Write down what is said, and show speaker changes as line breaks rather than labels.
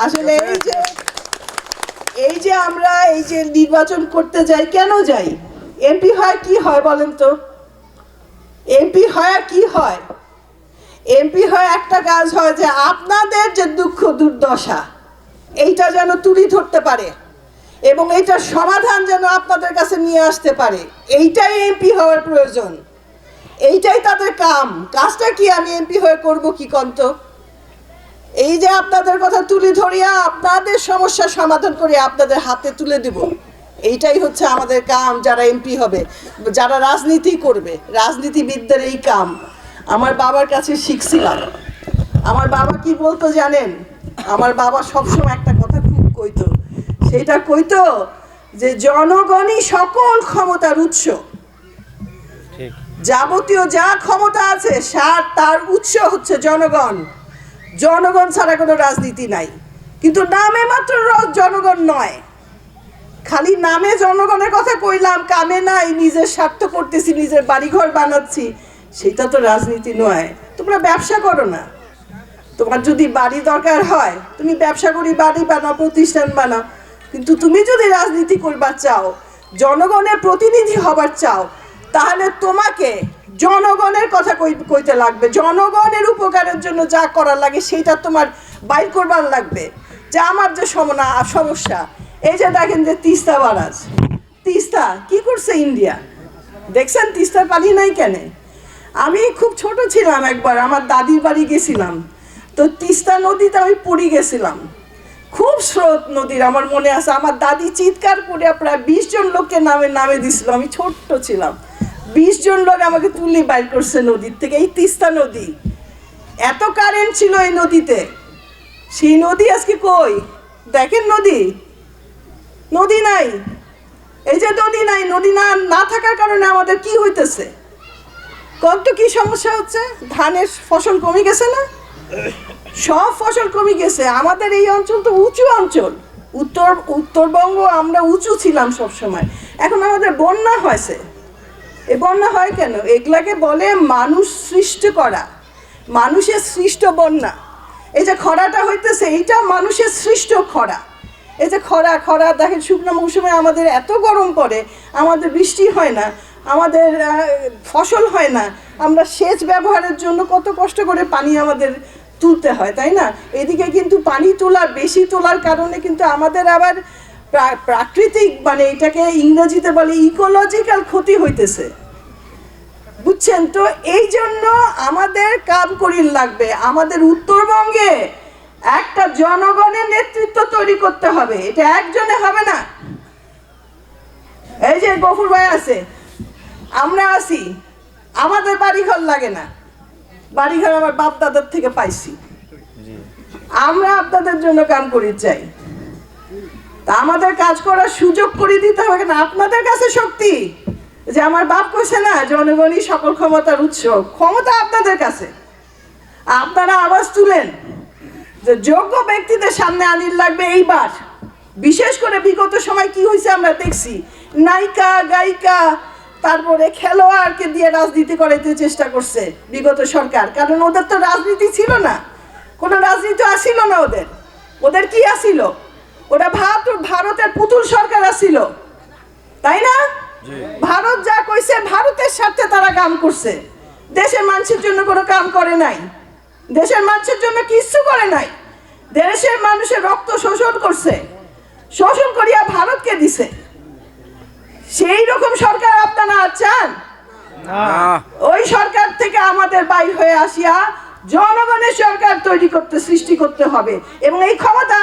আসলে এই যে আমরা এই যে নির্বাচন করতে যাই, কেন যাই? এমপি হয় কি হয় বলেন তো? এমপি হয় কি হয়? এমপি হয় একটা কাজ হয় যে আপনাদের যে দুঃখ দুর্দশা এইটা যেন তুলে ধরতে পারে এবং এইটার সমাধান যেন আপনাদের কাছে নিয়ে আসতে পারে। এইটাই এমপি হওয়ার প্রয়োজন, এইটাই তাদের কাজটা কি? আমি এমপি হয়ে করব কি কন্ত? এই যে আপনাদের কথা তুলে ধরিয়া আপনাদের সমস্যার সমাধান করে আপনাদের হাতে তুলে দিব, এইটাই হচ্ছে আমাদের কাম। যারা এমপি হবে, যারা রাজনীতি করবে, রাজনীতিবিদদের এই কাম। আমার বাবার কাছে শিখছিলাম। আমার বাবা কি বলতো জানেন? আমার বাবা সবসময় একটা কথা খুব কইতো, সেটা কইতো যে জনগণই সকল ক্ষমতার উৎস। যাবতীয় যা ক্ষমতা আছে তার উৎস হচ্ছে জনগণ। জনগণ ছাড়া কোনো রাজনীতি নাই। কিন্তু নামে মাত্র জনগণ নয়, খালি নামে জনগণের কথা কইলাম, কামে নাই, নিজের স্বার্থ করতেছি, নিজের বাড়িঘর বানাচ্ছি, সেটা তো রাজনীতি নয়। তোমরা ব্যবসা করো না, তোমার যদি বাড়ি দরকার হয় তুমি ব্যবসা করি বাড়ি বানাও, প্রতিষ্ঠান বানাও। কিন্তু তুমি যদি রাজনীতি করবার চাও, জনগণের প্রতিনিধি হবার চাও, তাহলে তোমাকে জনগণের কথা কইতে লাগবে। জনগণের উপকারের জন্য যা করার লাগে সেটা তোমার বাইর করবার লাগবে। যে আমার যে সমস্যা, এই যে দেখেন যে তিস্তা বারাজ, তিস্তা কি করছে ইন্ডিয়া? দেখছেন তিস্তার পানি নাই কেন? আমি খুব ছোট ছিলাম, একবার আমার দাদির বাড়ি গেছিলাম, তো তিস্তা নদীতে আমি পড়ে গেছিলাম। খুব স্রোত নদীর, আমার মনে আছে। আমার দাদি চিৎকার করে প্রায় 20 জন লোককে নামে দিছিল। আমি ছোট্ট ছিলাম, 20 জন লোক আমাকে তুলে বাইর করছে নদীর থেকে। এই তিস্তা নদী, এত কারেন্ট ছিল এই নদীতে। সেই নদী আজকে কই? দেখেন নদী নাই। এই যে নদী না থাকার কারণে আমাদের কি হইতেছে? কত কি সমস্যা হচ্ছে? ধানের ফসল কমে গেছে না? সব ফসল কমে গেছে। আমাদের এই অঞ্চল তো উঁচু অঞ্চল, উত্তরবঙ্গ, আমরা উঁচু ছিলাম সব সময়। এখন আমাদের বন্যা হয়েছে। এই বন্যা হয় কেন? এগুলাকে বলে মানুষ সৃষ্ট করা, মানুষের সৃষ্ট বন্যা। এই যে খরাটা হইতেছে, এইটা মানুষের সৃষ্ট খরা। এই যে খরা দেখেন, শুকনো মৌসুমে আমাদের এত গরম পড়ে, আমাদের বৃষ্টি হয় না, আমাদের ফসল হয় না। আমরা সেচ ব্যবহারের জন্য কত কষ্ট করে পানি আমাদের তুলতে হয়, তাই না? এদিকে কিন্তু পানি বেশি তোলার কারণে কিন্তু আমাদের আবার প্রাকৃতিক, মানে এটাকে ইংরেজিতে বলে ইকোলজিক্যাল ক্ষতি হইতেছে, বুঝছেন তো? এই জন্য আমাদের কাম করির লাগবে। আমাদের উত্তরবঙ্গে একটা জনগণের নেতৃত্ব তৈরি করতে হবে, এটা একজনে হবে না। এই যে গফুর ভাই আছে, আমরা আছি, আমাদের বাড়িঘর লাগে না, বাড়িঘর আমার বাপ দাদার থেকে পাইছি। আমরা আপনাদের জন্য কাম করি চাই, তা আমাদের কাজ করার সুযোগ করে দিতে হবে না। আপনাদের কাছে শক্তি, যে আমার বাপ কইছে না, জনগণই সকল ক্ষমতার উৎস। ক্ষমতা আপনাদের কাছে, আপনারা আওয়াজ তুলেন যে যোগ্য ব্যক্তিদের সামনে আনির লাগবে। এইবার বিশেষ করে বিগত সময় কি হয়েছে আমরা দেখছি, নায়িকা গায়িকা তারপরে খেলোয়াড়কে দিয়ে রাজনীতি করাইতে চেষ্টা করছে বিগত সরকার। কারণ ওদের তো রাজনীতি ছিল না, কোনো রাজনীতি আসিল না ওদের কি আসিল? ওরা ভারতের পুতুল সরকার আসিল, তাই না? ভারত যা কইছে, ভারতের স্বার্থে তারা কাম করছে, দেশের মানুষের জন্য কোনো কাম করে নাই, দেশের মানুষের জন্য কিচ্ছু করে নাই। দেশের মানুষের রক্ত শোষণ করছে, শোষণ করিয়া ভারতকে দিছে। সেই রকম সরকার আপনারা চান? ওই সরকার থেকে আমাদের বাইর হয়ে আসিয়া জনগণের সরকার সৃষ্টি করতে হবে, এবং এই ক্ষমতা